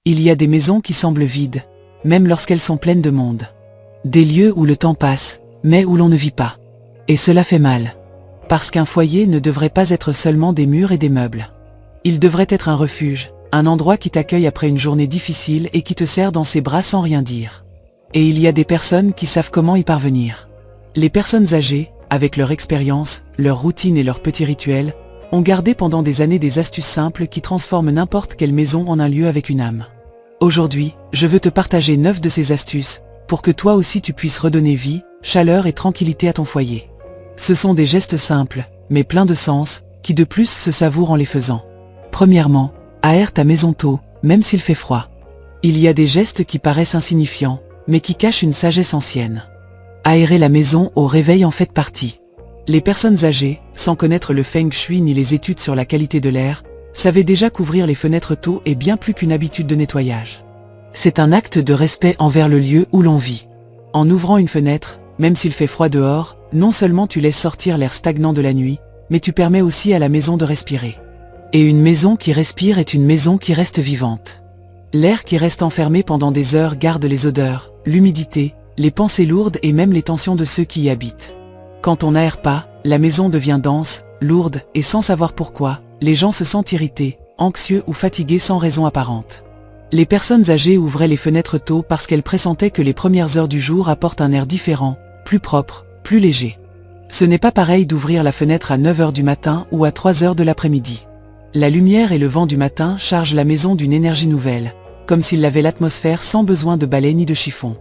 Il y a des maisons qui semblent vides, même lorsqu'elles sont pleines de monde. Des lieux où le temps passe, mais où l'on ne vit pas. Et cela fait mal. Parce qu'un foyer ne devrait pas être seulement des murs et des meubles. Il devrait être un refuge, un endroit qui t'accueille après une journée difficile et qui te serre dans ses bras sans rien dire. Et il y a des personnes qui savent comment y parvenir. Les personnes âgées, avec leur expérience, leur routine et leurs petits rituels, ont gardé pendant des années des astuces simples qui transforment n'importe quelle maison en un lieu avec une âme. Aujourd'hui, je veux te partager 9 de ces astuces, pour que toi aussi tu puisses redonner vie, chaleur et tranquillité à ton foyer. Ce sont des gestes simples, mais pleins de sens, qui de plus se savourent en les faisant. Premièrement, aère ta maison tôt, même s'il fait froid. Il y a des gestes qui paraissent insignifiants, mais qui cachent une sagesse ancienne. Aérer la maison au réveil en fait partie. Les personnes âgées, sans connaître le feng shui ni les études sur la qualité de l'air, savaient déjà qu'ouvrir les fenêtres tôt est bien plus qu'une habitude de nettoyage. C'est un acte de respect envers le lieu où l'on vit. En ouvrant une fenêtre, même s'il fait froid dehors, non seulement tu laisses sortir l'air stagnant de la nuit, mais tu permets aussi à la maison de respirer. Et une maison qui respire est une maison qui reste vivante. L'air qui reste enfermé pendant des heures garde les odeurs, l'humidité, les pensées lourdes et même les tensions de ceux qui y habitent. Quand on n'aère pas, la maison devient dense, lourde, et sans savoir pourquoi, les gens se sentent irrités, anxieux ou fatigués sans raison apparente. Les personnes âgées ouvraient les fenêtres tôt parce qu'elles pressentaient que les premières heures du jour apportent un air différent, plus propre, plus léger. Ce n'est pas pareil d'ouvrir la fenêtre à 9 h du matin ou à 3 h de l'après-midi. La lumière et le vent du matin chargent la maison d'une énergie nouvelle, comme s'il lavait l'atmosphère sans besoin de balai ni de chiffon.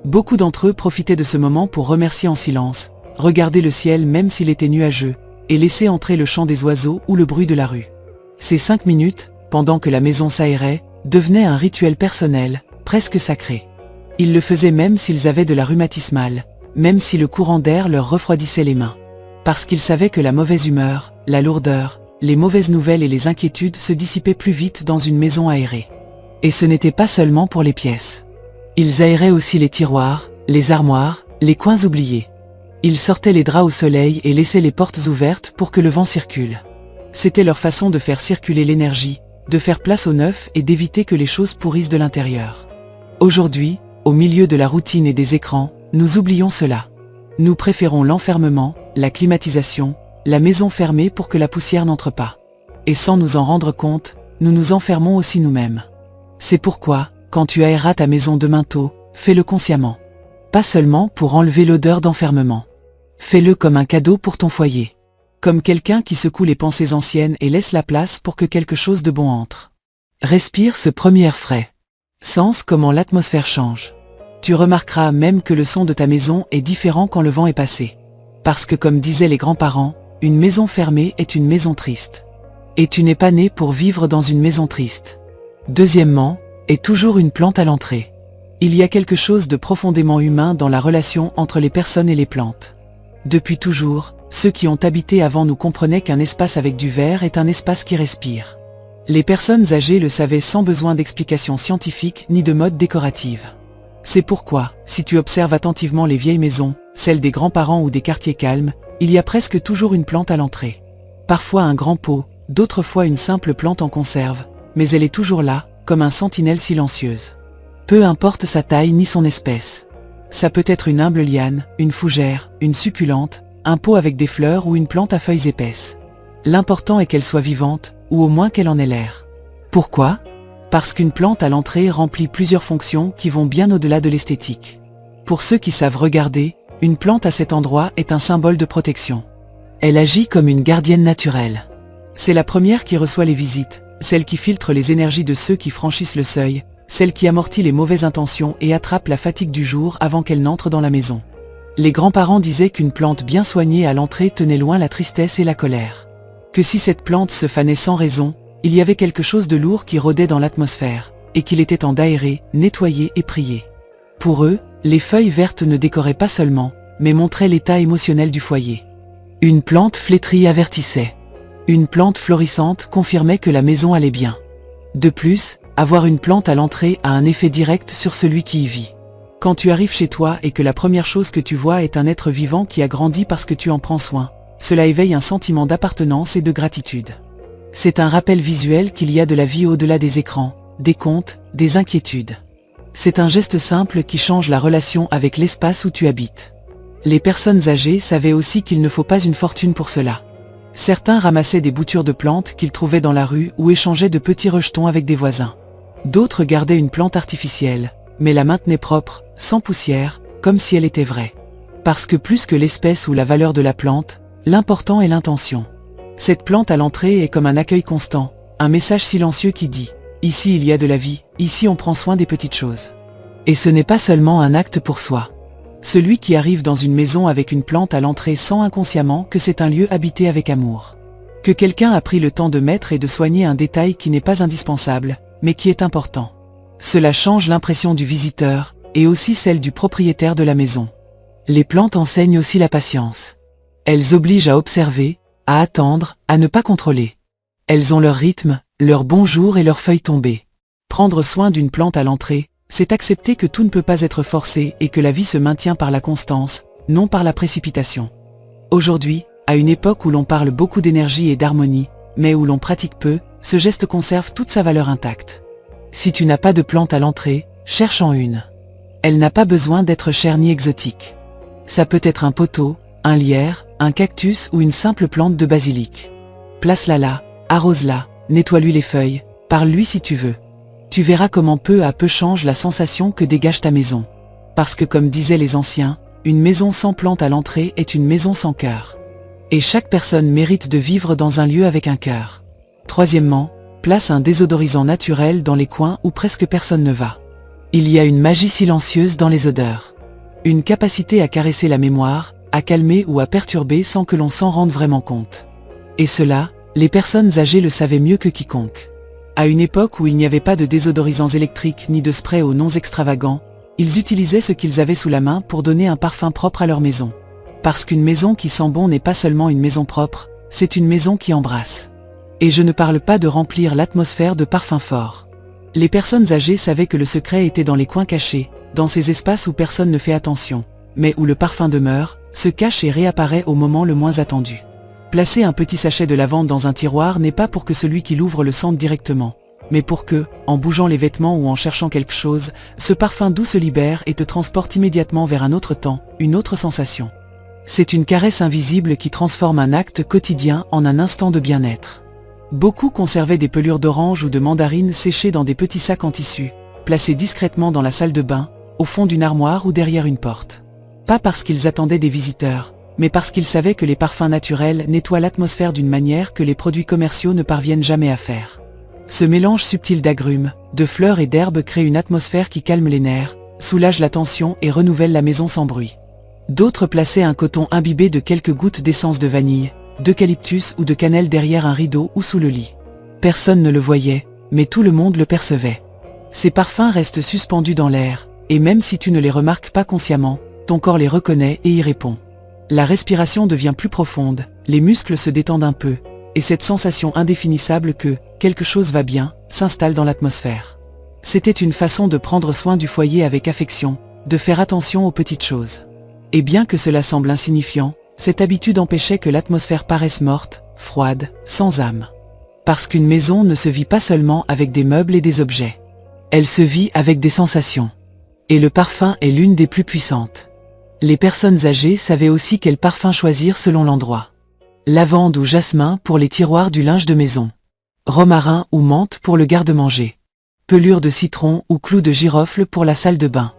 Beaucoup d'entre eux profitaient de ce moment pour remercier en silence, regarder le ciel même s'il était nuageux, et laisser entrer le chant des oiseaux ou le bruit de la rue. Ces 5 minutes, pendant que la maison s'aérait, devenaient un rituel personnel, presque sacré. Ils le faisaient même s'ils avaient de la rhumatismale, même si le courant d'air leur refroidissait les mains. Parce qu'ils savaient que la mauvaise humeur, la lourdeur, les mauvaises nouvelles et les inquiétudes se dissipaient plus vite dans une maison aérée. Et ce n'était pas seulement pour les pièces. Ils aéraient aussi les tiroirs, les armoires, les coins oubliés. Ils sortaient les draps au soleil et laissaient les portes ouvertes pour que le vent circule. C'était leur façon de faire circuler l'énergie, de faire place au neuf et d'éviter que les choses pourrissent de l'intérieur. Aujourd'hui, au milieu de la routine et des écrans, nous oublions cela. Nous préférons l'enfermement, la climatisation, la maison fermée pour que la poussière n'entre pas. Et sans nous en rendre compte, nous nous enfermons aussi nous-mêmes. C'est pourquoi, quand tu aéreras ta maison demain tôt, fais-le consciemment. Pas seulement pour enlever l'odeur d'enfermement. Fais-le comme un cadeau pour ton foyer. Comme quelqu'un qui secoue les pensées anciennes et laisse la place pour que quelque chose de bon entre. Respire ce premier air frais. Sens comment l'atmosphère change. Tu remarqueras même que le son de ta maison est différent quand le vent est passé. Parce que comme disaient les grands-parents, une maison fermée est une maison triste. Et tu n'es pas né pour vivre dans une maison triste. Deuxièmement, est toujours une plante à l'entrée. Il y a quelque chose de profondément humain dans la relation entre les personnes et les plantes. Depuis toujours, ceux qui ont habité avant nous comprenaient qu'un espace avec du vert est un espace qui respire. Les personnes âgées le savaient sans besoin d'explications scientifiques ni de mode décorative. C'est pourquoi, si tu observes attentivement les vieilles maisons, celles des grands-parents ou des quartiers calmes, il y a presque toujours une plante à l'entrée. Parfois un grand pot, d'autres fois une simple plante en conserve, mais elle est toujours là, comme un sentinelle silencieuse. Peu importe sa taille ni son espèce. Ça peut être une humble liane, une fougère, une succulente, un pot avec des fleurs ou une plante à feuilles épaisses. L'important est qu'elle soit vivante, ou au moins qu'elle en ait l'air. Pourquoi ? Parce qu'une plante à l'entrée remplit plusieurs fonctions qui vont bien au-delà de l'esthétique. Pour ceux qui savent regarder, une plante à cet endroit est un symbole de protection. Elle agit comme une gardienne naturelle. C'est la première qui reçoit les visites, celle qui filtre les énergies de ceux qui franchissent le seuil, celle qui amortit les mauvaises intentions et attrape la fatigue du jour avant qu'elle n'entre dans la maison. Les grands-parents disaient qu'une plante bien soignée à l'entrée tenait loin la tristesse et la colère. Que si cette plante se fanait sans raison, il y avait quelque chose de lourd qui rôdait dans l'atmosphère, et qu'il était temps d'aérer, nettoyer et prier. Pour eux, les feuilles vertes ne décoraient pas seulement, mais montraient l'état émotionnel du foyer. Une plante flétrie avertissait. Une plante florissante confirmait que la maison allait bien. De plus, avoir une plante à l'entrée a un effet direct sur celui qui y vit. Quand tu arrives chez toi et que la première chose que tu vois est un être vivant qui a grandi parce que tu en prends soin, cela éveille un sentiment d'appartenance et de gratitude. C'est un rappel visuel qu'il y a de la vie au-delà des écrans, des comptes, des inquiétudes. C'est un geste simple qui change la relation avec l'espace où tu habites. Les personnes âgées savaient aussi qu'il ne faut pas une fortune pour cela. Certains ramassaient des boutures de plantes qu'ils trouvaient dans la rue ou échangeaient de petits rejetons avec des voisins. D'autres gardaient une plante artificielle, mais la maintenaient propre, sans poussière, comme si elle était vraie. Parce que plus que l'espèce ou la valeur de la plante, l'important est l'intention. Cette plante à l'entrée est comme un accueil constant, un message silencieux qui dit « Ici il y a de la vie, ici on prend soin des petites choses ». Et ce n'est pas seulement un acte pour soi. Celui qui arrive dans une maison avec une plante à l'entrée sent inconsciemment que c'est un lieu habité avec amour. Que quelqu'un a pris le temps de mettre et de soigner un détail qui n'est pas indispensable, mais qui est important. Cela change l'impression du visiteur, et aussi celle du propriétaire de la maison. Les plantes enseignent aussi la patience. Elles obligent à observer, à attendre, à ne pas contrôler. Elles ont leur rythme, leur bonjour et leurs feuilles tombées. Prendre soin d'une plante à l'entrée, c'est accepter que tout ne peut pas être forcé et que la vie se maintient par la constance, non par la précipitation. Aujourd'hui, à une époque où l'on parle beaucoup d'énergie et d'harmonie, mais où l'on pratique peu, ce geste conserve toute sa valeur intacte. Si tu n'as pas de plante à l'entrée, cherche-en une. Elle n'a pas besoin d'être chère ni exotique. Ça peut être un poteau, un lierre, un cactus ou une simple plante de basilic. Place-la là, arrose-la, nettoie-lui les feuilles, parle-lui si tu veux. Tu verras comment peu à peu change la sensation que dégage ta maison. Parce que comme disaient les anciens, une maison sans plante à l'entrée est une maison sans cœur. Et chaque personne mérite de vivre dans un lieu avec un cœur. Troisièmement, place un désodorisant naturel dans les coins où presque personne ne va. Il y a une magie silencieuse dans les odeurs. Une capacité à caresser la mémoire, à calmer ou à perturber sans que l'on s'en rende vraiment compte. Et cela, les personnes âgées le savaient mieux que quiconque. À une époque où il n'y avait pas de désodorisants électriques ni de sprays aux noms extravagants, ils utilisaient ce qu'ils avaient sous la main pour donner un parfum propre à leur maison. Parce qu'une maison qui sent bon n'est pas seulement une maison propre, c'est une maison qui embrasse. Et je ne parle pas de remplir l'atmosphère de parfums forts. Les personnes âgées savaient que le secret était dans les coins cachés, dans ces espaces où personne ne fait attention, mais où le parfum demeure, se cache et réapparaît au moment le moins attendu. Placer un petit sachet de lavande dans un tiroir n'est pas pour que celui qui l'ouvre le sente directement, mais pour que, en bougeant les vêtements ou en cherchant quelque chose, ce parfum doux se libère et te transporte immédiatement vers un autre temps, une autre sensation. C'est une caresse invisible qui transforme un acte quotidien en un instant de bien-être. Beaucoup conservaient des pelures d'orange ou de mandarine séchées dans des petits sacs en tissu, placés discrètement dans la salle de bain, au fond d'une armoire ou derrière une porte. Pas parce qu'ils attendaient des visiteurs, mais parce qu'ils savaient que les parfums naturels nettoient l'atmosphère d'une manière que les produits commerciaux ne parviennent jamais à faire. Ce mélange subtil d'agrumes, de fleurs et d'herbes crée une atmosphère qui calme les nerfs, soulage la tension et renouvelle la maison sans bruit. D'autres plaçaient un coton imbibé de quelques gouttes d'essence de vanille, d'eucalyptus ou de cannelle derrière un rideau ou sous le lit. Personne ne le voyait, mais tout le monde le percevait. Ces parfums restent suspendus dans l'air, et même si tu ne les remarques pas consciemment, ton corps les reconnaît et y répond. La respiration devient plus profonde, les muscles se détendent un peu, et cette sensation indéfinissable que « quelque chose va bien » s'installe dans l'atmosphère. C'était une façon de prendre soin du foyer avec affection, de faire attention aux petites choses. Et bien que cela semble insignifiant, cette habitude empêchait que l'atmosphère paraisse morte, froide, sans âme. Parce qu'une maison ne se vit pas seulement avec des meubles et des objets. Elle se vit avec des sensations. Et le parfum est l'une des plus puissantes. Les personnes âgées savaient aussi quel parfum choisir selon l'endroit. Lavande ou jasmin pour les tiroirs du linge de maison. Romarin ou menthe pour le garde-manger. Pelure de citron ou clou de girofle pour la salle de bain.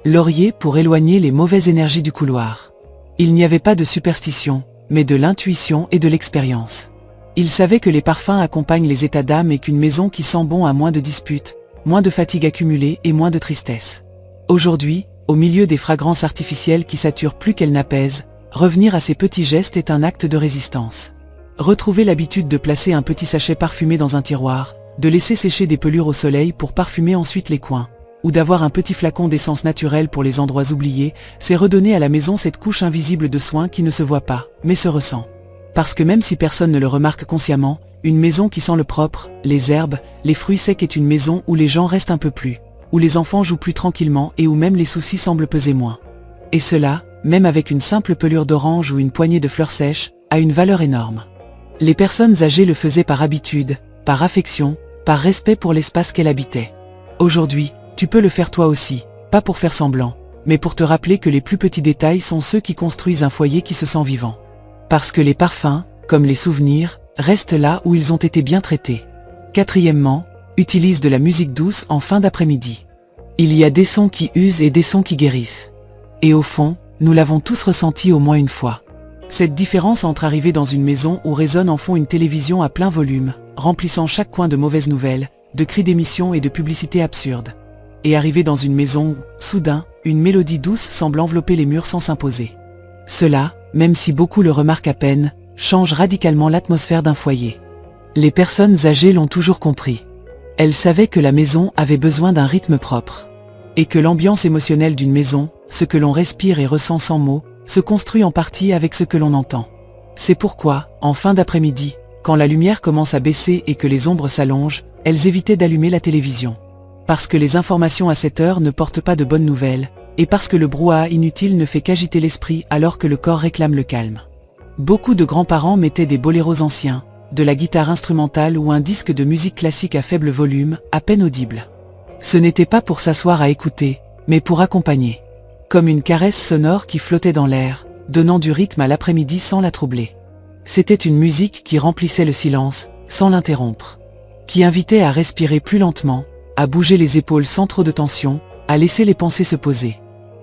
Laurier pour éloigner les mauvaises énergies du couloir. Il n'y avait pas de superstition, mais de l'intuition et de l'expérience. Ils savaient que les parfums accompagnent les états d'âme et qu'une maison qui sent bon a moins de disputes, moins de fatigue accumulée et moins de tristesse. Aujourd'hui, au milieu des fragrances artificielles qui saturent plus qu'elles n'apaisent, revenir à ces petits gestes est un acte de résistance. Retrouver l'habitude de placer un petit sachet parfumé dans un tiroir, de laisser sécher des pelures au soleil pour parfumer ensuite les coins, ou d'avoir un petit flacon d'essence naturelle pour les endroits oubliés, c'est redonner à la maison cette couche invisible de soins qui ne se voit pas, mais se ressent. Parce que même si personne ne le remarque consciemment, une maison qui sent le propre, les herbes, les fruits secs est une maison où les gens restent un peu plus, où les enfants jouent plus tranquillement et où même les soucis semblent peser moins. Et cela, même avec une simple pelure d'orange ou une poignée de fleurs sèches, a une valeur énorme. Les personnes âgées le faisaient par habitude, par affection, par respect pour l'espace qu'elles habitaient. Aujourd'hui, tu peux le faire toi aussi, pas pour faire semblant, mais pour te rappeler que les plus petits détails sont ceux qui construisent un foyer qui se sent vivant. Parce que les parfums, comme les souvenirs, restent là où ils ont été bien traités. Quatrièmement, utilise de la musique douce en fin d'après-midi. Il y a des sons qui usent et des sons qui guérissent. Et au fond, nous l'avons tous ressenti au moins une fois. Cette différence entre arriver dans une maison où résonne en fond une télévision à plein volume, remplissant chaque coin de mauvaises nouvelles, de cris d'émissions et de publicités absurdes, et arriver dans une maison où, soudain, une mélodie douce semble envelopper les murs sans s'imposer. Cela, même si beaucoup le remarquent à peine, change radicalement l'atmosphère d'un foyer. Les personnes âgées l'ont toujours compris. Elles savaient que la maison avait besoin d'un rythme propre. Et que l'ambiance émotionnelle d'une maison, ce que l'on respire et ressent sans mots, se construit en partie avec ce que l'on entend. C'est pourquoi, en fin d'après-midi, quand la lumière commence à baisser et que les ombres s'allongent, elles évitaient d'allumer la télévision. Parce que les informations à cette heure ne portent pas de bonnes nouvelles, et parce que le brouhaha inutile ne fait qu'agiter l'esprit alors que le corps réclame le calme. Beaucoup de grands-parents mettaient des boléros anciens, de la guitare instrumentale ou un disque de musique classique à faible volume, à peine audible. Ce n'était pas pour s'asseoir à écouter, mais pour accompagner. Comme une caresse sonore qui flottait dans l'air, donnant du rythme à l'après-midi sans la troubler. C'était une musique qui remplissait le silence, sans l'interrompre. Qui invitait à respirer plus lentement, à bouger les épaules sans trop de tension, à laisser les pensées se poser.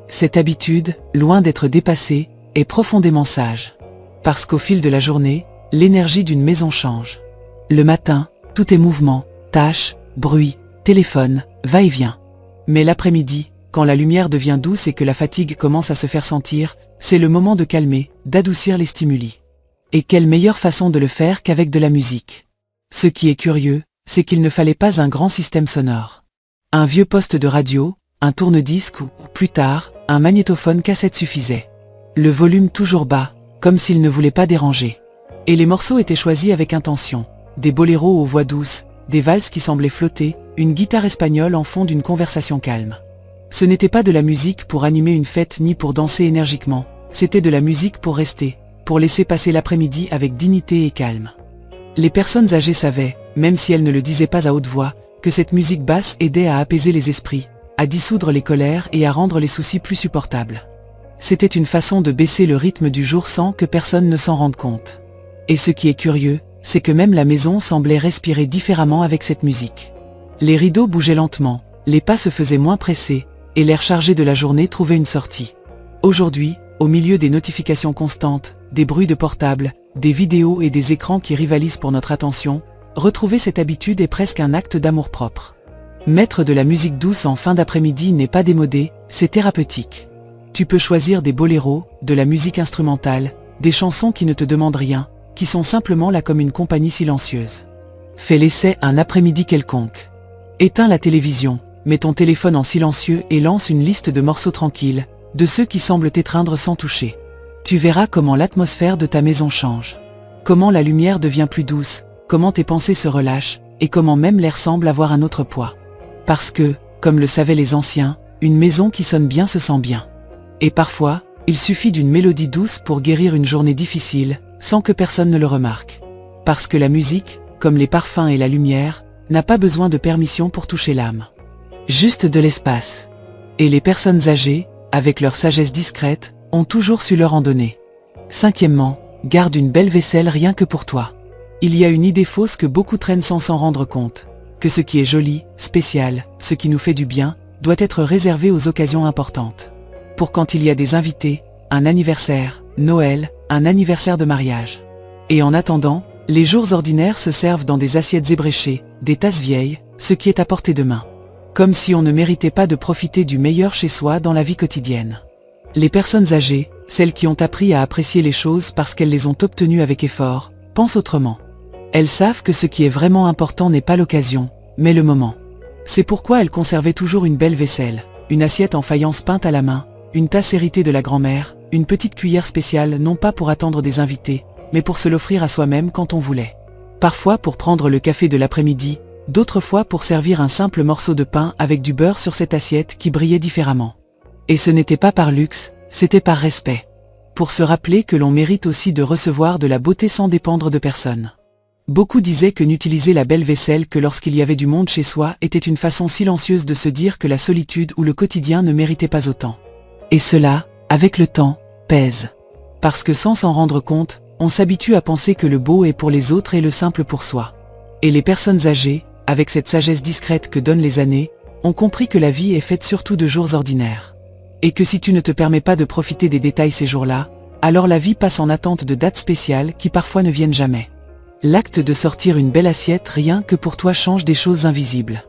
Cette habitude, loin d'être dépassée, est profondément sage. Parce qu'au fil de la journée, l'énergie d'une maison change. Le matin, tout est mouvement, tâches, bruit, téléphone, va-et-vient. Mais l'après-midi, quand la lumière devient douce et que la fatigue commence à se faire sentir, c'est le moment de calmer, d'adoucir les stimuli. Et quelle meilleure façon de le faire qu'avec de la musique. Ce qui est curieux, c'est qu'il ne fallait pas un grand système sonore. Un vieux poste de radio, un tourne-disque ou, plus tard, un magnétophone cassette suffisait. Le volume toujours bas, comme s'il ne voulait pas déranger. Et les morceaux étaient choisis avec intention. Des boléros aux voix douces, des valses qui semblaient flotter, une guitare espagnole en fond d'une conversation calme. Ce n'était pas de la musique pour animer une fête ni pour danser énergiquement, c'était de la musique pour rester, pour laisser passer l'après-midi avec dignité et calme. Les personnes âgées savaient, même si elles ne le disaient pas à haute voix, que cette musique basse aidait à apaiser les esprits, à dissoudre les colères et à rendre les soucis plus supportables. C'était une façon de baisser le rythme du jour sans que personne ne s'en rende compte. Et ce qui est curieux, c'est que même la maison semblait respirer différemment avec cette musique. Les rideaux bougeaient lentement, les pas se faisaient moins pressés, et l'air chargé de la journée trouvait une sortie. Aujourd'hui, au milieu des notifications constantes, des bruits de portables, des vidéos et des écrans qui rivalisent pour notre attention, retrouver cette habitude est presque un acte d'amour-propre. Mettre de la musique douce en fin d'après-midi n'est pas démodé, c'est thérapeutique. Tu peux choisir des boléros, de la musique instrumentale, des chansons qui ne te demandent rien, qui sont simplement là comme une compagnie silencieuse. Fais l'essai un après-midi quelconque. Éteins la télévision, mets ton téléphone en silencieux et lance une liste de morceaux tranquilles, de ceux qui semblent t'étreindre sans toucher. Tu verras comment l'atmosphère de ta maison change. Comment la lumière devient plus douce, comment tes pensées se relâchent, et comment même l'air semble avoir un autre poids. Parce que, comme le savaient les anciens, une maison qui sonne bien se sent bien. Et parfois, il suffit d'une mélodie douce pour guérir une journée difficile, sans que personne ne le remarque. Parce que la musique, comme les parfums et la lumière, n'a pas besoin de permission pour toucher l'âme. Juste de l'espace. Et les personnes âgées, avec leur sagesse discrète, ont toujours su leur en donner. Cinquièmement, garde une belle vaisselle rien que pour toi. Il y a une idée fausse que beaucoup traînent sans s'en rendre compte, que ce qui est joli, spécial, ce qui nous fait du bien, doit être réservé aux occasions importantes. Pour quand il y a des invités, un anniversaire, Noël, un anniversaire de mariage. Et en attendant, les jours ordinaires se servent dans des assiettes ébréchées, des tasses vieilles, ce qui est à portée de main. Comme si on ne méritait pas de profiter du meilleur chez soi dans la vie quotidienne. Les personnes âgées, celles qui ont appris à apprécier les choses parce qu'elles les ont obtenues avec effort, pensent autrement. Elles savent que ce qui est vraiment important n'est pas l'occasion, mais le moment. C'est pourquoi elles conservaient toujours une belle vaisselle, une assiette en faïence peinte à la main, une tasse héritée de la grand-mère, une petite cuillère spéciale non pas pour attendre des invités, mais pour se l'offrir à soi-même quand on voulait. Parfois pour prendre le café de l'après-midi, d'autres fois pour servir un simple morceau de pain avec du beurre sur cette assiette qui brillait différemment. Et ce n'était pas par luxe, c'était par respect. Pour se rappeler que l'on mérite aussi de recevoir de la beauté sans dépendre de personne. Beaucoup disaient que n'utiliser la belle vaisselle que lorsqu'il y avait du monde chez soi était une façon silencieuse de se dire que la solitude ou le quotidien ne méritaient pas autant. Et cela, avec le temps, pèse. Parce que sans s'en rendre compte, on s'habitue à penser que le beau est pour les autres et le simple pour soi. Et les personnes âgées, avec cette sagesse discrète que donnent les années, ont compris que la vie est faite surtout de jours ordinaires. Et que si tu ne te permets pas de profiter des détails ces jours-là, alors la vie passe en attente de dates spéciales qui parfois ne viennent jamais. L'acte de sortir une belle assiette rien que pour toi change des choses invisibles.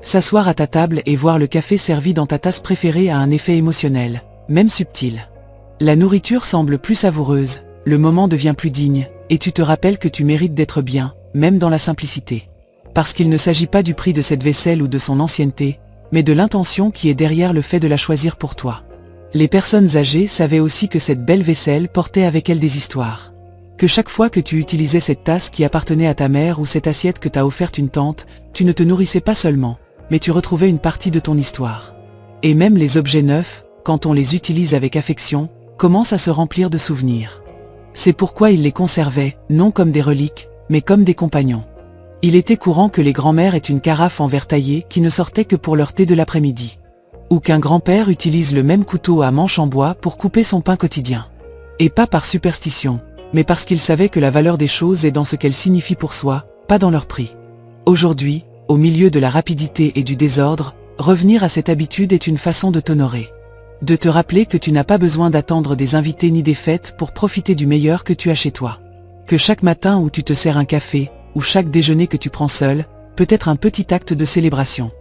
S'asseoir à ta table et voir le café servi dans ta tasse préférée a un effet émotionnel, même subtil. La nourriture semble plus savoureuse, le moment devient plus digne, et tu te rappelles que tu mérites d'être bien, même dans la simplicité. Parce qu'il ne s'agit pas du prix de cette vaisselle ou de son ancienneté, mais de l'intention qui est derrière le fait de la choisir pour toi. Les personnes âgées savaient aussi que cette belle vaisselle portait avec elle des histoires. Que chaque fois que tu utilisais cette tasse qui appartenait à ta mère ou cette assiette que t'a offerte une tante, tu ne te nourrissais pas seulement, mais tu retrouvais une partie de ton histoire. Et même les objets neufs, quand on les utilise avec affection, commencent à se remplir de souvenirs. C'est pourquoi ils les conservaient, non comme des reliques, mais comme des compagnons. Il était courant que les grands-mères aient une carafe en verre taillé qui ne sortait que pour leur thé de l'après-midi. Ou qu'un grand-père utilise le même couteau à manche en bois pour couper son pain quotidien. Et pas par superstition, mais parce qu'il savait que la valeur des choses est dans ce qu'elles signifient pour soi, pas dans leur prix. Aujourd'hui, au milieu de la rapidité et du désordre, revenir à cette habitude est une façon de t'honorer. De te rappeler que tu n'as pas besoin d'attendre des invités ni des fêtes pour profiter du meilleur que tu as chez toi. Que chaque matin où tu te sers un café, ou chaque déjeuner que tu prends seul, peut être un petit acte de célébration.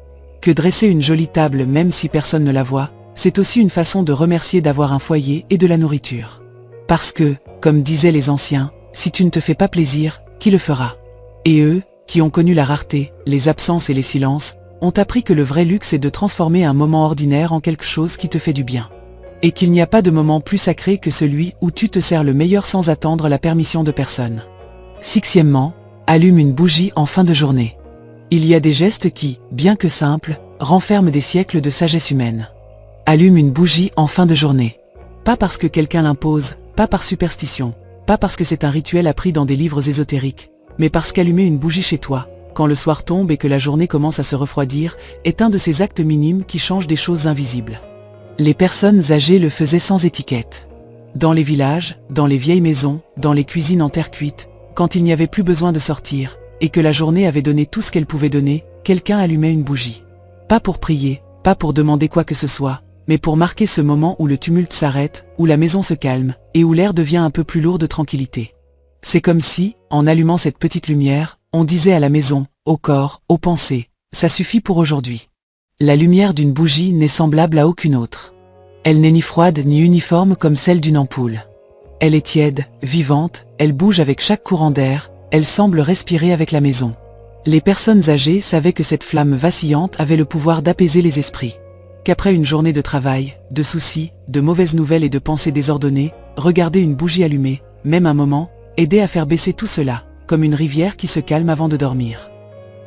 Que dresser une jolie table même si personne ne la voit, c'est aussi une façon de remercier d'avoir un foyer et de la nourriture. Parce que, comme disaient les anciens, si tu ne te fais pas plaisir, qui le fera? Et eux, qui ont connu la rareté, les absences et les silences, ont appris que le vrai luxe est de transformer un moment ordinaire en quelque chose qui te fait du bien. Et qu'il n'y a pas de moment plus sacré que celui où tu te sers le meilleur sans attendre la permission de personne. Sixièmement, allume une bougie en fin de journée. Il y a des gestes qui, bien que simples, renferment des siècles de sagesse humaine. Allume une bougie en fin de journée. Pas parce que quelqu'un l'impose, pas par superstition, pas parce que c'est un rituel appris dans des livres ésotériques, mais parce qu'allumer une bougie chez toi, quand le soir tombe et que la journée commence à se refroidir, est un de ces actes minimes qui changent des choses invisibles. Les personnes âgées le faisaient sans étiquette. Dans les villages, dans les vieilles maisons, dans les cuisines en terre cuite, quand il n'y avait plus besoin de sortir, et que la journée avait donné tout ce qu'elle pouvait donner, quelqu'un allumait une bougie. Pas pour prier, pas pour demander quoi que ce soit, mais pour marquer ce moment où le tumulte s'arrête, où la maison se calme, et où l'air devient un peu plus lourd de tranquillité. C'est comme si, en allumant cette petite lumière, on disait à la maison, au corps, aux pensées, ça suffit pour aujourd'hui. La lumière d'une bougie n'est semblable à aucune autre. Elle n'est ni froide ni uniforme comme celle d'une ampoule. Elle est tiède, vivante, elle bouge avec chaque courant d'air, elle semble respirer avec la maison. Les personnes âgées savaient que cette flamme vacillante avait le pouvoir d'apaiser les esprits. Qu'après une journée de travail, de soucis, de mauvaises nouvelles et de pensées désordonnées, regarder une bougie allumée, même un moment, aidait à faire baisser tout cela, comme une rivière qui se calme avant de dormir.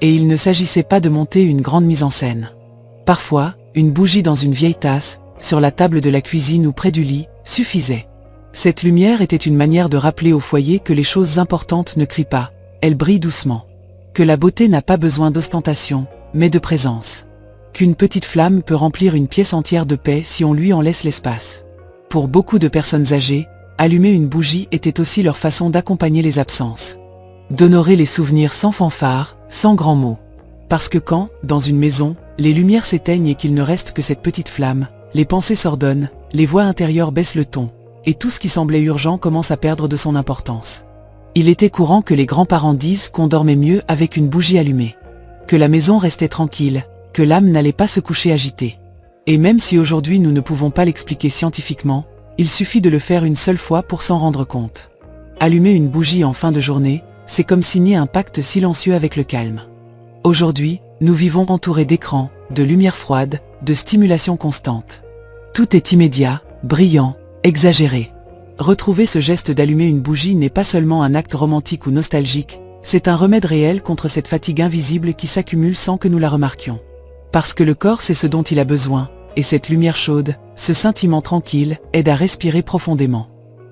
Et il ne s'agissait pas de monter une grande mise en scène. Parfois, une bougie dans une vieille tasse, sur la table de la cuisine ou près du lit, suffisait. Cette lumière était une manière de rappeler au foyer que les choses importantes ne crient pas, elles brillent doucement. Que la beauté n'a pas besoin d'ostentation, mais de présence. Qu'une petite flamme peut remplir une pièce entière de paix si on lui en laisse l'espace. Pour beaucoup de personnes âgées, allumer une bougie était aussi leur façon d'accompagner les absences. D'honorer les souvenirs sans fanfare, sans grands mots. Parce que quand, dans une maison, les lumières s'éteignent et qu'il ne reste que cette petite flamme, les pensées s'ordonnent, les voix intérieures baissent le ton, et tout ce qui semblait urgent commence à perdre de son importance. Il était courant que les grands-parents disent qu'on dormait mieux avec une bougie allumée. Que la maison restait tranquille, que l'âme n'allait pas se coucher agitée. Et même si aujourd'hui nous ne pouvons pas l'expliquer scientifiquement, il suffit de le faire une seule fois pour s'en rendre compte. Allumer une bougie en fin de journée, c'est comme signer un pacte silencieux avec le calme. Aujourd'hui, nous vivons entourés d'écrans, de lumière froide, de stimulation constante. Tout est immédiat, brillant, exagéré. Retrouver ce geste d'allumer une bougie n'est pas seulement un acte romantique ou nostalgique, c'est un remède réel contre cette fatigue invisible qui s'accumule sans que nous la remarquions. Parce que le corps sait ce dont il a besoin, et cette lumière chaude, ce scintillement tranquille, aide à respirer profondément.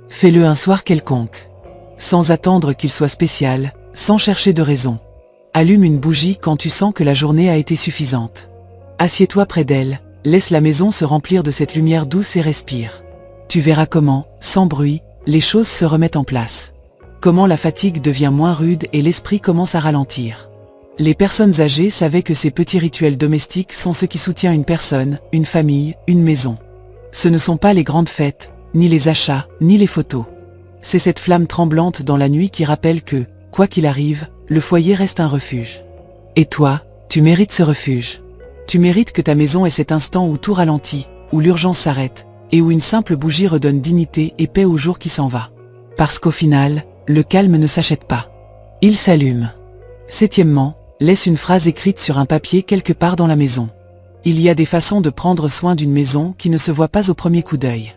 Fais-le un soir quelconque. Sans attendre qu'il soit spécial, sans chercher de raison. Allume une bougie quand tu sens que la journée a été suffisante. Assieds-toi près d'elle, laisse la maison se remplir de cette lumière douce et respire. Tu verras comment, sans bruit, les choses se remettent en place. Comment la fatigue devient moins rude et l'esprit commence à ralentir. Les personnes âgées savaient que ces petits rituels domestiques sont ce qui soutient une personne, une famille, une maison. Ce ne sont pas les grandes fêtes, ni les achats, ni les photos. C'est cette flamme tremblante dans la nuit qui rappelle que, quoi qu'il arrive, le foyer reste un refuge. Et toi, tu mérites ce refuge. Tu mérites que ta maison ait cet instant où tout ralentit, où l'urgence s'arrête, et où une simple bougie redonne dignité et paix au jour qui s'en va. Parce qu'au final, le calme ne s'achète pas. Il s'allume. Septièmement, laisse une phrase écrite sur un papier quelque part dans la maison. Il y a des façons de prendre soin d'une maison qui ne se voient pas au premier coup d'œil.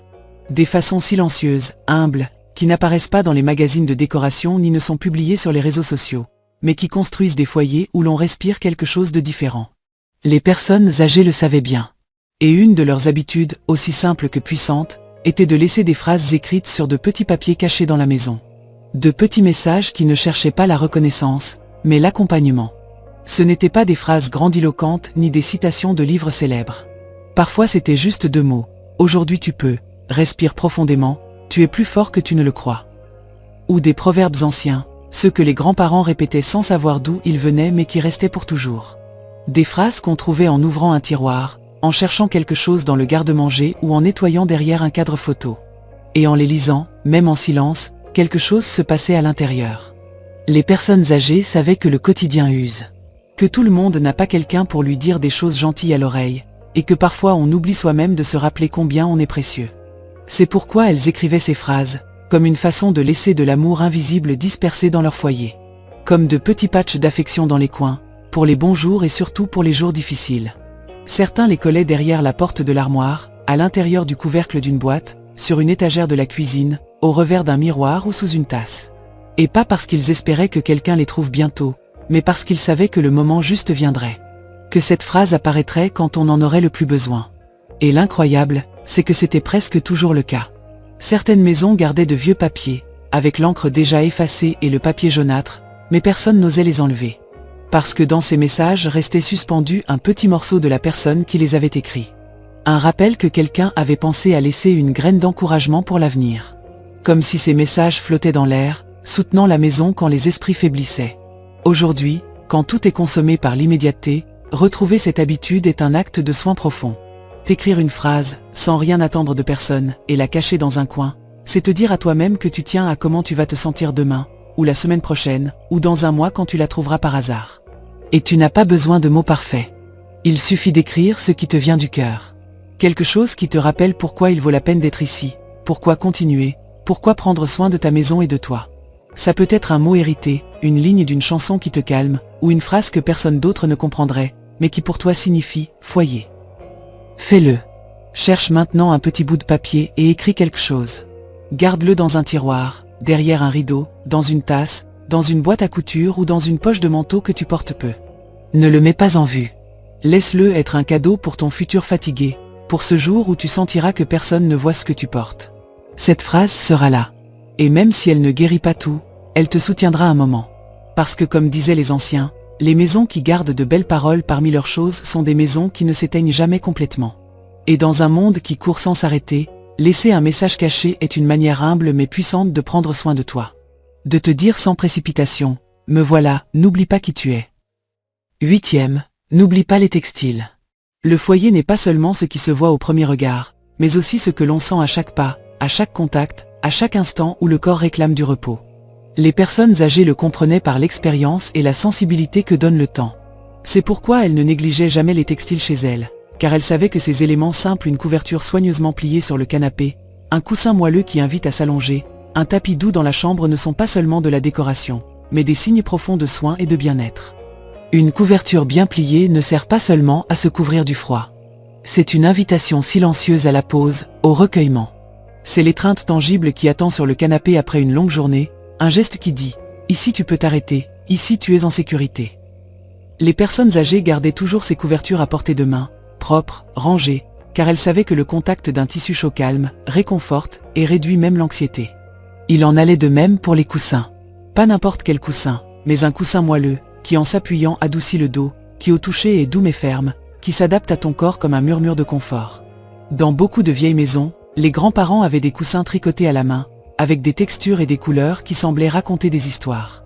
Des façons silencieuses, humbles, qui n'apparaissent pas dans les magazines de décoration ni ne sont publiées sur les réseaux sociaux, mais qui construisent des foyers où l'on respire quelque chose de différent. Les personnes âgées le savaient bien. Et une de leurs habitudes, aussi simple que puissante, était de laisser des phrases écrites sur de petits papiers cachés dans la maison. De petits messages qui ne cherchaient pas la reconnaissance, mais l'accompagnement. Ce n'étaient pas des phrases grandiloquentes ni des citations de livres célèbres. Parfois c'était juste 2 mots. Aujourd'hui tu peux, respire profondément, tu es plus fort que tu ne le crois. Ou des proverbes anciens, ceux que les grands-parents répétaient sans savoir d'où ils venaient mais qui restaient pour toujours. Des phrases qu'on trouvait en ouvrant un tiroir, en cherchant quelque chose dans le garde-manger ou en nettoyant derrière un cadre photo. Et en les lisant, même en silence, quelque chose se passait à l'intérieur. Les personnes âgées savaient que le quotidien use. Que tout le monde n'a pas quelqu'un pour lui dire des choses gentilles à l'oreille, et que parfois on oublie soi-même de se rappeler combien on est précieux. C'est pourquoi elles écrivaient ces phrases, comme une façon de laisser de l'amour invisible dispersé dans leur foyer. Comme de petits patchs d'affection dans les coins, pour les bons jours et surtout pour les jours difficiles. Certains les collaient derrière la porte de l'armoire, à l'intérieur du couvercle d'une boîte, sur une étagère de la cuisine, au revers d'un miroir ou sous une tasse. Et pas parce qu'ils espéraient que quelqu'un les trouve bientôt, mais parce qu'ils savaient que le moment juste viendrait. Que cette phrase apparaîtrait quand on en aurait le plus besoin. Et l'incroyable, c'est que c'était presque toujours le cas. Certaines maisons gardaient de vieux papiers, avec l'encre déjà effacée et le papier jaunâtre, mais personne n'osait les enlever. Parce que dans ces messages restait suspendu un petit morceau de la personne qui les avait écrits. Un rappel que quelqu'un avait pensé à laisser une graine d'encouragement pour l'avenir. Comme si ces messages flottaient dans l'air, soutenant la maison quand les esprits faiblissaient. Aujourd'hui, quand tout est consommé par l'immédiateté, retrouver cette habitude est un acte de soin profond. T'écrire une phrase, sans rien attendre de personne, et la cacher dans un coin, c'est te dire à toi-même que tu tiens à comment tu vas te sentir demain, ou la semaine prochaine, ou dans un mois quand tu la trouveras par hasard. Et tu n'as pas besoin de mots parfaits. Il suffit d'écrire ce qui te vient du cœur. Quelque chose qui te rappelle pourquoi il vaut la peine d'être ici, pourquoi continuer, pourquoi prendre soin de ta maison et de toi. Ça peut être un mot hérité, une ligne d'une chanson qui te calme, ou une phrase que personne d'autre ne comprendrait, mais qui pour toi signifie « foyer ». Fais-le. Cherche maintenant un petit bout de papier et écris quelque chose. Garde-le dans un tiroir, derrière un rideau, dans une tasse, dans une boîte à couture ou dans une poche de manteau que tu portes peu. Ne le mets pas en vue. Laisse-le être un cadeau pour ton futur fatigué, pour ce jour où tu sentiras que personne ne voit ce que tu portes. Cette phrase sera là. Et même si elle ne guérit pas tout, elle te soutiendra un moment. Parce que comme disaient les anciens, les maisons qui gardent de belles paroles parmi leurs choses sont des maisons qui ne s'éteignent jamais complètement. Et dans un monde qui court sans s'arrêter, laisser un message caché est une manière humble mais puissante de prendre soin de toi. De te dire sans précipitation, me voilà, n'oublie pas qui tu es. 8e, n'oublie pas les textiles. Le foyer n'est pas seulement ce qui se voit au premier regard, mais aussi ce que l'on sent à chaque pas, à chaque contact, à chaque instant où le corps réclame du repos. Les personnes âgées le comprenaient par l'expérience et la sensibilité que donne le temps. C'est pourquoi elles ne négligeaient jamais les textiles chez elles, car elles savaient que ces éléments simples, une couverture soigneusement pliée sur le canapé, un coussin moelleux qui invite à s'allonger, un tapis doux dans la chambre ne sont pas seulement de la décoration, mais des signes profonds de soin et de bien-être. Une couverture bien pliée ne sert pas seulement à se couvrir du froid. C'est une invitation silencieuse à la pause, au recueillement. C'est l'étreinte tangible qui attend sur le canapé après une longue journée, un geste qui dit « Ici tu peux t'arrêter, ici tu es en sécurité ». Les personnes âgées gardaient toujours ces couvertures à portée de main, propres, rangées, car elles savaient que le contact d'un tissu chaud calme, réconforte et réduit même l'anxiété. Il en allait de même pour les coussins. Pas n'importe quel coussin, mais un coussin moelleux, qui en s'appuyant adoucit le dos, qui au toucher est doux mais ferme, qui s'adapte à ton corps comme un murmure de confort. Dans beaucoup de vieilles maisons, les grands-parents avaient des coussins tricotés à la main, avec des textures et des couleurs qui semblaient raconter des histoires.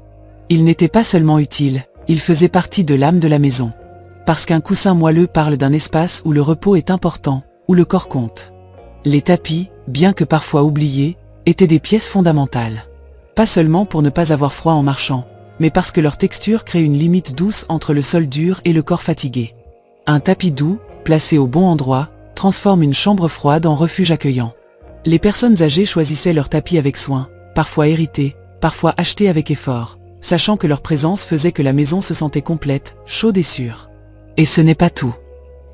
Ils n'étaient pas seulement utiles, ils faisaient partie de l'âme de la maison. Parce qu'un coussin moelleux parle d'un espace où le repos est important, où le corps compte. Les tapis, bien que parfois oubliés, étaient des pièces fondamentales. Pas seulement pour ne pas avoir froid en marchant, mais parce que leur texture crée une limite douce entre le sol dur et le corps fatigué. Un tapis doux, placé au bon endroit, transforme une chambre froide en refuge accueillant. Les personnes âgées choisissaient leur tapis avec soin, parfois hérités, parfois achetés avec effort, sachant que leur présence faisait que la maison se sentait complète, chaude et sûre. Et ce n'est pas tout.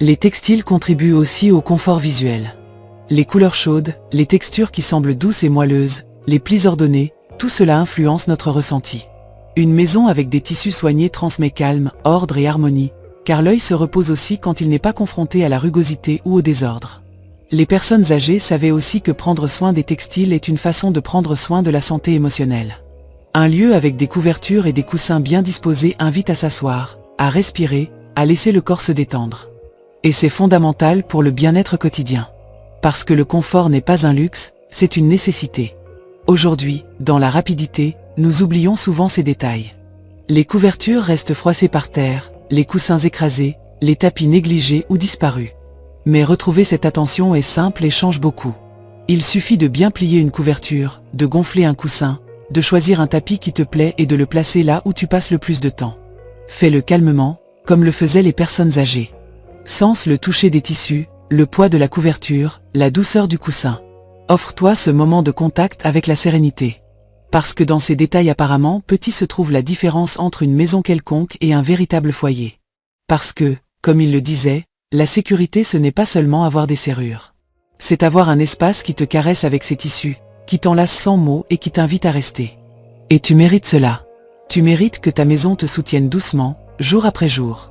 Les textiles contribuent aussi au confort visuel. Les couleurs chaudes, les textures qui semblent douces et moelleuses, les plis ordonnés, tout cela influence notre ressenti. Une maison avec des tissus soignés transmet calme, ordre et harmonie, car l'œil se repose aussi quand il n'est pas confronté à la rugosité ou au désordre. Les personnes âgées savaient aussi que prendre soin des textiles est une façon de prendre soin de la santé émotionnelle. Un lieu avec des couvertures et des coussins bien disposés invite à s'asseoir, à respirer, à laisser le corps se détendre. Et c'est fondamental pour le bien-être quotidien. Parce que le confort n'est pas un luxe, c'est une nécessité. Aujourd'hui, dans la rapidité, nous oublions souvent ces détails. Les couvertures restent froissées par terre, les coussins écrasés, les tapis négligés ou disparus. Mais retrouver cette attention est simple et change beaucoup. Il suffit de bien plier une couverture, de gonfler un coussin, de choisir un tapis qui te plaît et de le placer là où tu passes le plus de temps. Fais-le calmement, comme le faisaient les personnes âgées. Sens le toucher des tissus, le poids de la couverture, la douceur du coussin. Offre-toi ce moment de contact avec la sérénité. Parce que dans ces détails apparemment petits se trouve la différence entre une maison quelconque et un véritable foyer. Parce que, comme il le disait, la sécurité ce n'est pas seulement avoir des serrures. C'est avoir un espace qui te caresse avec ses tissus, qui t'enlace sans mots et qui t'invite à rester. Et tu mérites cela. Tu mérites que ta maison te soutienne doucement, jour après jour.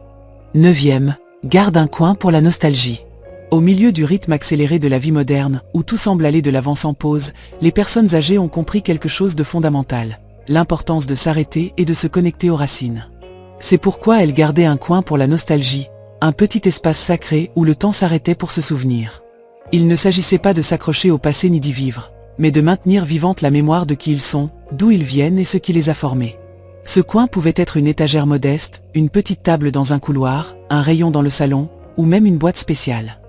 9e, garde un coin pour la nostalgie. Au milieu du rythme accéléré de la vie moderne, où tout semble aller de l'avant sans pause, les personnes âgées ont compris quelque chose de fondamental, l'importance de s'arrêter et de se connecter aux racines. C'est pourquoi elles gardaient un coin pour la nostalgie, un petit espace sacré où le temps s'arrêtait pour se souvenir. Il ne s'agissait pas de s'accrocher au passé ni d'y vivre, mais de maintenir vivante la mémoire de qui ils sont, d'où ils viennent et ce qui les a formés. Ce coin pouvait être une étagère modeste, une petite table dans un couloir, un rayon dans le salon, ou même une boîte spéciale.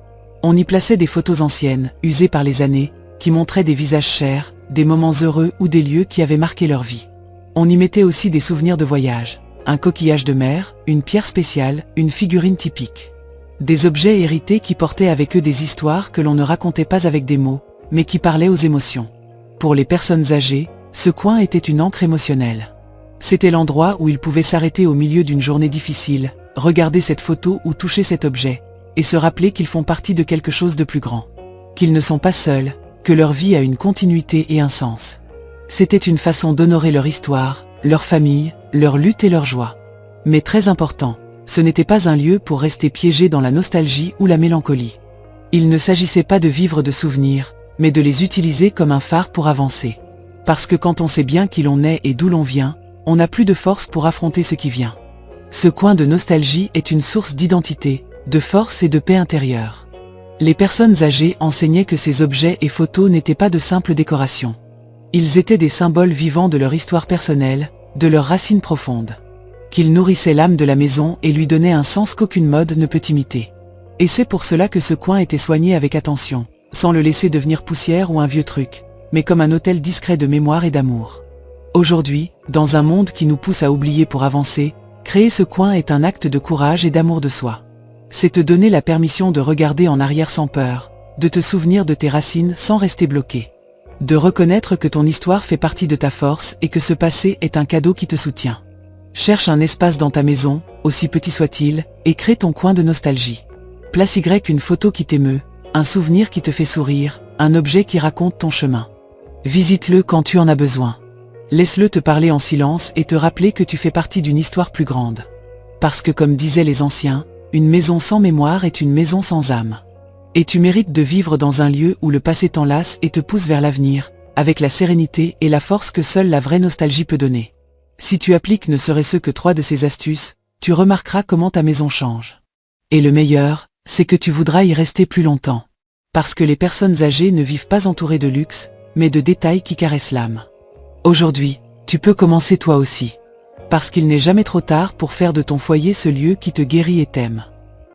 On y plaçait des photos anciennes, usées par les années, qui montraient des visages chers, des moments heureux ou des lieux qui avaient marqué leur vie. On y mettait aussi des souvenirs de voyage, un coquillage de mer, une pierre spéciale, une figurine typique. Des objets hérités qui portaient avec eux des histoires que l'on ne racontait pas avec des mots, mais qui parlaient aux émotions. Pour les personnes âgées, ce coin était une ancre émotionnelle. C'était l'endroit où ils pouvaient s'arrêter au milieu d'une journée difficile, regarder cette photo ou toucher cet objet, et se rappeler qu'ils font partie de quelque chose de plus grand. Qu'ils ne sont pas seuls, que leur vie a une continuité et un sens. C'était une façon d'honorer leur histoire, leur famille, leur lutte et leur joie. Mais très important, ce n'était pas un lieu pour rester piégé dans la nostalgie ou la mélancolie. Il ne s'agissait pas de vivre de souvenirs, mais de les utiliser comme un phare pour avancer. Parce que quand on sait bien qui l'on est et d'où l'on vient, on n'a plus de force pour affronter ce qui vient. Ce coin de nostalgie est une source d'identité, de force et de paix intérieure. Les personnes âgées enseignaient que ces objets et photos n'étaient pas de simples décorations. Ils étaient des symboles vivants de leur histoire personnelle, de leurs racines profondes. Qu'ils nourrissaient l'âme de la maison et lui donnaient un sens qu'aucune mode ne peut imiter. Et c'est pour cela que ce coin était soigné avec attention, sans le laisser devenir poussière ou un vieux truc, mais comme un hôtel discret de mémoire et d'amour. Aujourd'hui, dans un monde qui nous pousse à oublier pour avancer, créer ce coin est un acte de courage et d'amour de soi. C'est te donner la permission de regarder en arrière sans peur, de te souvenir de tes racines sans rester bloqué. De reconnaître que ton histoire fait partie de ta force et que ce passé est un cadeau qui te soutient. Cherche un espace dans ta maison, aussi petit soit-il, et crée ton coin de nostalgie. Place une photo qui t'émeut, un souvenir qui te fait sourire, un objet qui raconte ton chemin. Visite-le quand tu en as besoin. Laisse-le te parler en silence et te rappeler que tu fais partie d'une histoire plus grande. Parce que comme disaient les anciens, une maison sans mémoire est une maison sans âme. Et tu mérites de vivre dans un lieu où le passé t'enlace et te pousse vers l'avenir, avec la sérénité et la force que seule la vraie nostalgie peut donner. Si tu appliques ne serait-ce que 3 de ces astuces, tu remarqueras comment ta maison change. Et le meilleur, c'est que tu voudras y rester plus longtemps. Parce que les personnes âgées ne vivent pas entourées de luxe, mais de détails qui caressent l'âme. Aujourd'hui, tu peux commencer toi aussi. Parce qu'il n'est jamais trop tard pour faire de ton foyer ce lieu qui te guérit et t'aime.